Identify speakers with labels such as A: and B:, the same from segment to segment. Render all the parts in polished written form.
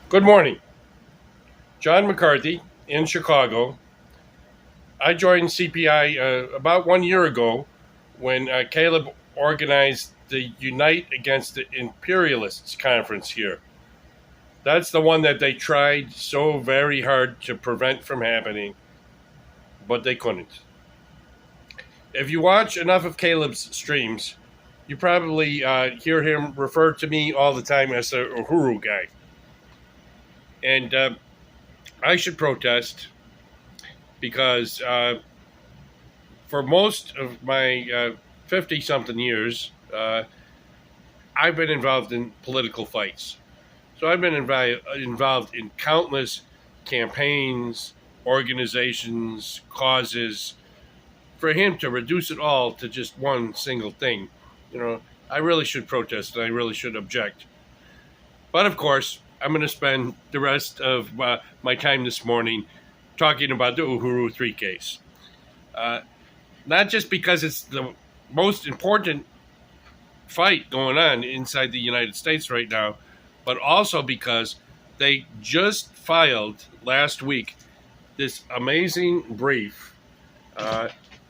A: Good morning. John McCarthy in Chicago. I joined CPI about 1 year ago when Caleb organized the Unite Against the Imperialists conference here. That's the one that they tried so very hard to prevent from happening, but they couldn't. If you watch enough of Caleb's streams, you probably hear him refer to me all the time as the Uhuru guy. And I should protest because for most of my 50 something years, I've been involved in political fights. So I've been involved in countless campaigns, organizations, causes. For him to reduce it all to just one single thing, you know, I really should protest and I really should object. But of course, I'm going to spend the rest of my time this morning talking about the Uhuru 3 case. Uh, Not just because it's the most important fight going on inside the United States right now, but also because they just filed last week this amazing brief.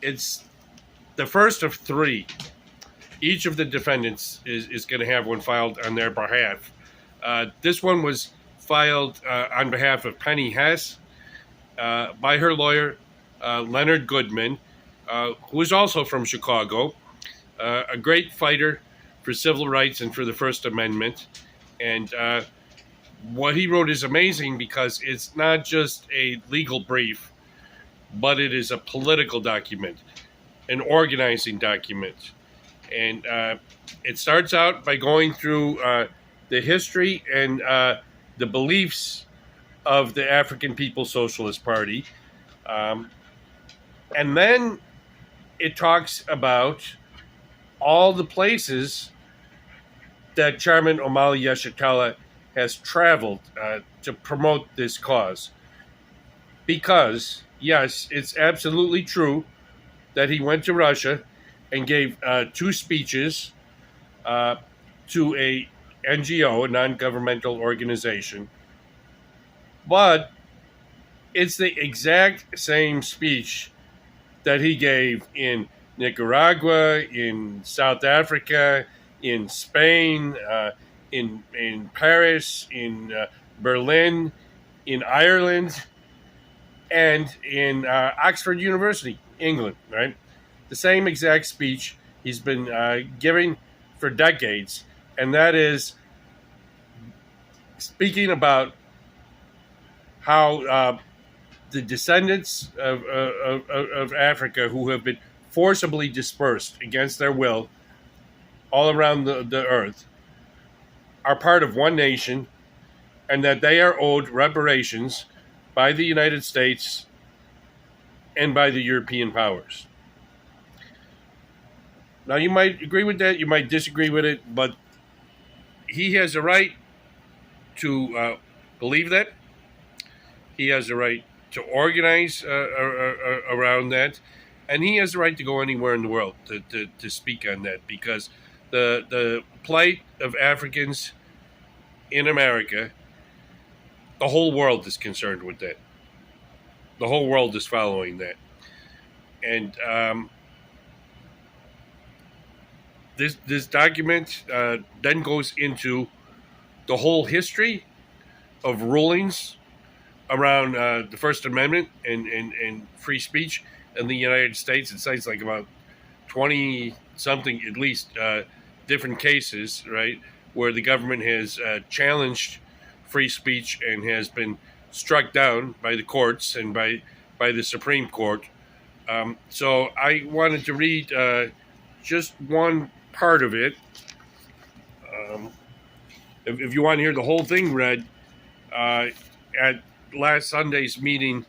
A: It's the first of three. Each of the defendants is going to have one filed on their behalf. This one was filed on behalf of Penny Hess by her lawyer, Leonard Goodman, who is also from Chicago, a great fighter for civil rights and for the First Amendment. And what he wrote is amazing because it's not just a legal brief, but it is a political document, an organizing document. And it starts out by going through the history and the beliefs of the African People's Socialist Party. And then it talks about all the places that Chairman Omali Yeshitela has traveled to promote this cause. Because, yes, it's absolutely true that he went to Russia and gave two speeches to a NGO, a non-governmental organization. But it's the exact same speech that he gave in Nicaragua, in South Africa, in Spain, in Paris, in Berlin, in Ireland, and in Oxford University, England, right? The same exact speech he's been giving for decades, and that is speaking about how the descendants of Africa who have been forcibly dispersed against their will all around the earth are part of one nation and that they are owed reparations by the United States and by the European powers. Now, you might agree with that, you might disagree with it, but he has a right to believe that. He has a right to organize around that, and he has the right to go anywhere in the world to speak on that because the plight of Africans in America, the whole world is concerned with that. The whole world is following that. And this document then goes into the whole history of rulings around the First Amendment and free speech in the United States. It cites like about 20 something at least different cases, right, where the government has challenged free speech and has been struck down by the courts and by the Supreme Court. So I wanted to read just one part of it. If you want to hear the whole thing read, at last Sunday's meeting,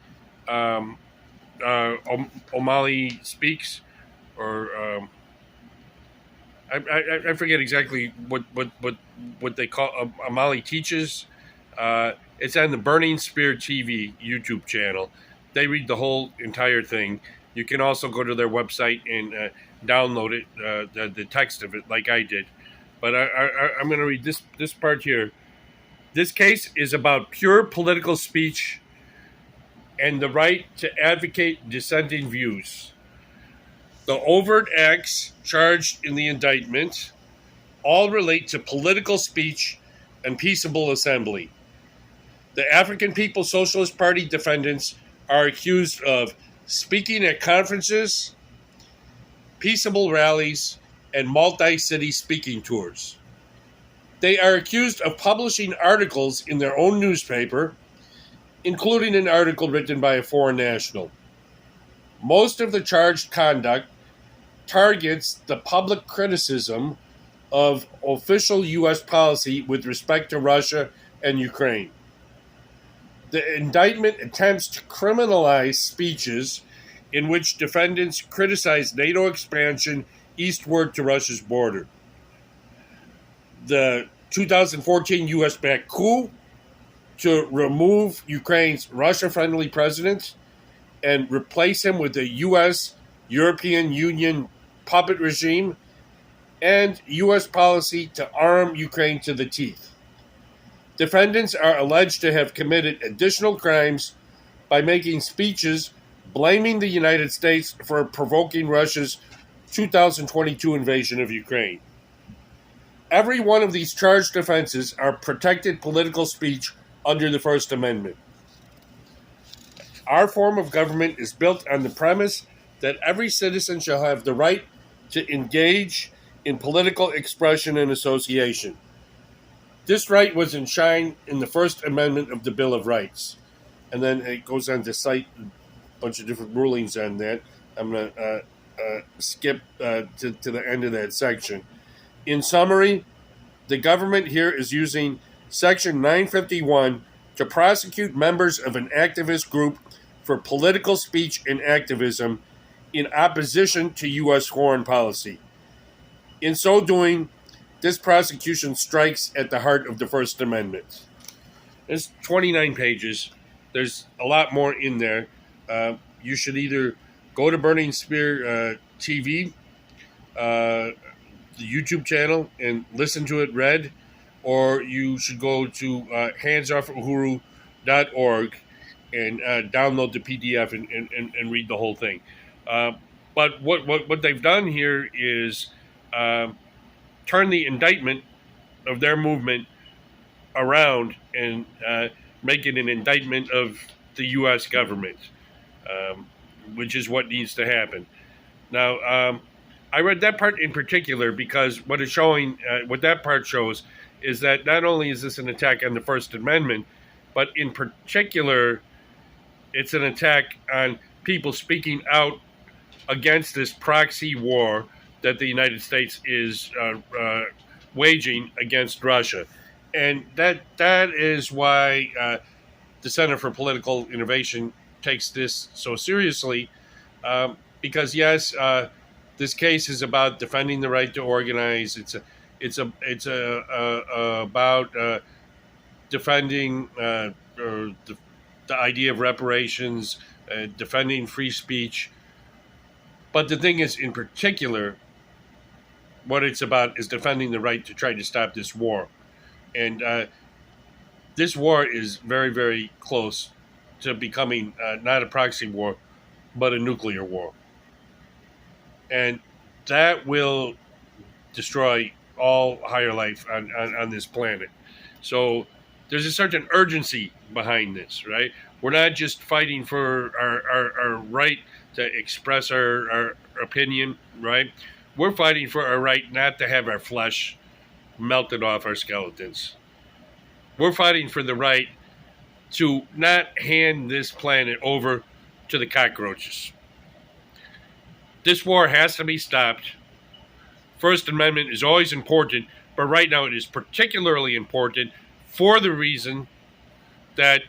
A: O'Malley speaks, or I forget exactly what they call O'Malley teaches. It's on the Burning Spear TV YouTube channel. They read the whole entire thing. You can also go to their website and download it, the text of it, like I did. But I'm going to read this part here. This case is about pure political speech and the right to advocate dissenting views. The overt acts charged in the indictment all relate to political speech and peaceable assembly. The African People's Socialist Party defendants are accused of speaking at conferences, peaceable rallies, and multi city speaking tours. They are accused of publishing articles in their own newspaper, including an article written by a foreign national. Most of the charged conduct targets the public criticism of official U.S. policy with respect to Russia and Ukraine. The indictment attempts to criminalize speeches in which defendants criticize NATO expansion eastward to Russia's border. The 2014 U.S. backed coup to remove Ukraine's Russia-friendly president and replace him with a U.S. European Union puppet regime, and U.S. policy to arm Ukraine to the teeth. Defendants are alleged to have committed additional crimes by making speeches blaming the United States for provoking Russia's 2022 invasion of Ukraine. Every one of these charged offenses are protected political speech under the First Amendment. Our form of government is built on the premise that every citizen shall have the right to engage in political expression and association. This right was enshrined in the First Amendment of the Bill of Rights. And then it goes on to cite a bunch of different rulings on that. I'm going to skip to the end of that section. In summary, the government here is using Section 951 to prosecute members of an activist group for political speech and activism in opposition to U.S. foreign policy. In so doing, this prosecution strikes at the heart of the First Amendment. There's 29 pages. There's a lot more in there. You should either go to Burning Spear TV, the YouTube channel, and listen to it read, or you should go to handsoffuhuru.org and download the PDF and read the whole thing. But what they've done here is turn the indictment of their movement around and make it an indictment of the U.S. government, which is what needs to happen. Now, I read that part in particular because what it's showing, what that part shows, is that not only is this an attack on the First Amendment, but in particular, it's an attack on people speaking out against this proxy war that the United States is waging against Russia. And that is why the Center for Political Innovation takes this so seriously, because yes, this case is about defending the right to organize. It's about defending the idea of reparations, defending free speech. But the thing is, in particular, what it's about is defending the right to try to stop this war. And this war is very, very close to becoming not a proxy war, but a nuclear war. And that will destroy all higher life on this planet. So there's a certain urgency behind this, right? We're not just fighting for our right to express our opinion, right? We're fighting for our right not to have our flesh melted off our skeletons. We're fighting for the right to not hand this planet over to the cockroaches. This war has to be stopped. First Amendment is always important, but right now it is particularly important for the reason that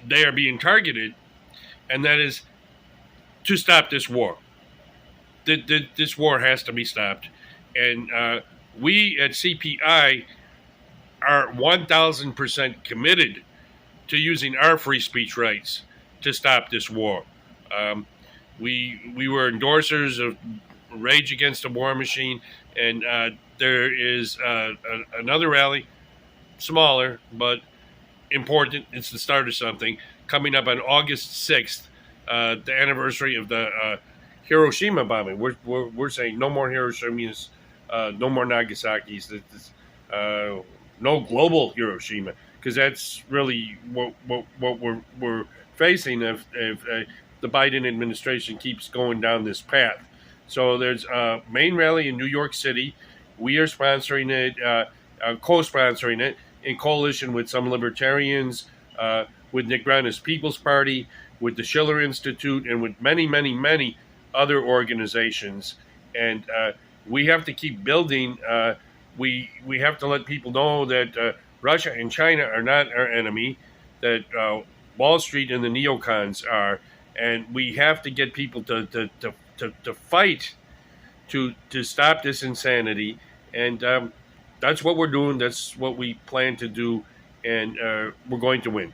A: they are being targeted, and that is to stop this war. This war has to be stopped. And we at CPI are 1,000% committed to using our free speech rights to stop this war. We were endorsers of Rage Against the War Machine, and there is another rally smaller, but important. It's the start of something. Coming up on August 6th, the anniversary of the Hiroshima bombing. We're saying no more Hiroshimas, no more Nagasaki's, no global Hiroshima, because that's really what we're facing if the Biden administration keeps going down this path. So there's a main rally in New York City. We are sponsoring it, co-sponsoring it in coalition with some libertarians, with Nick Brown's People's Party, with the Schiller Institute, and with many, many, many other organizations. And we have to keep building. We have to let people know that Russia and China are not our enemy, that Wall Street and the neocons are, and we have to get people to fight to stop this insanity. And that's what we're doing. That's what we plan to do, and we're going to win.